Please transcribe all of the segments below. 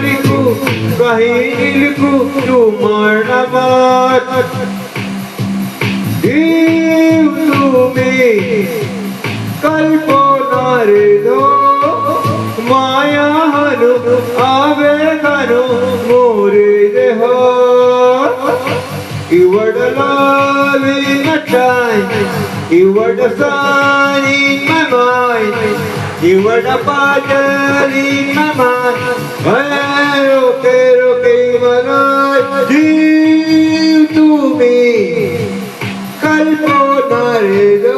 লিখু কাহিনী লিখু তোমার নামত তুমি কল্পনার মায়া হনু আবেগনু মোরে দেহ You were the love in my time. You were the sun in my mind. You were the fire in my mind. Hey, okay, my life. Give to me. Kalpana redo.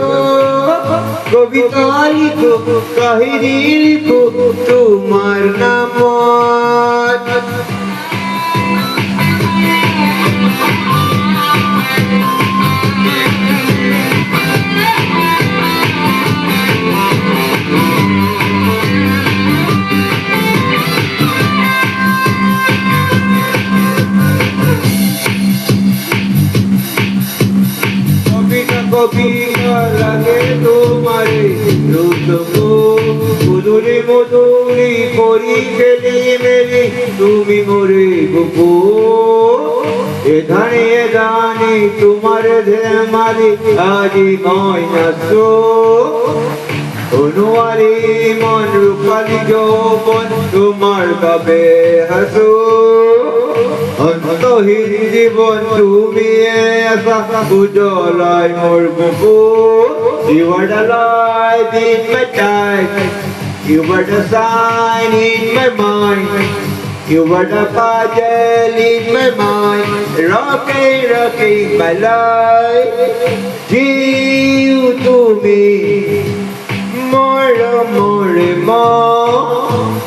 Kavita likho, kahini likho, tumhar namat. কবিতা লাগে তোমারে রুদ্রকো মধুরি মধুরি করি খেলি মেলি তুমি মোরে গোপো এধানে এধানে তোমার ধেমালি আজি ময়নাসো অনুয়ারি মন রূপালি যৌবন তোমার বাবে হাসো অন্তহীন জীবন তুমি আসা উজ্জ্বলায় মোর বুকু You were the light in my time. You were the sign in my mind. You were the puzzle in my mind. Rocking my life. Give to me more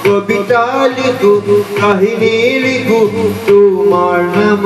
কবিতা লিখু কাহিনী লিখু তোমার নাম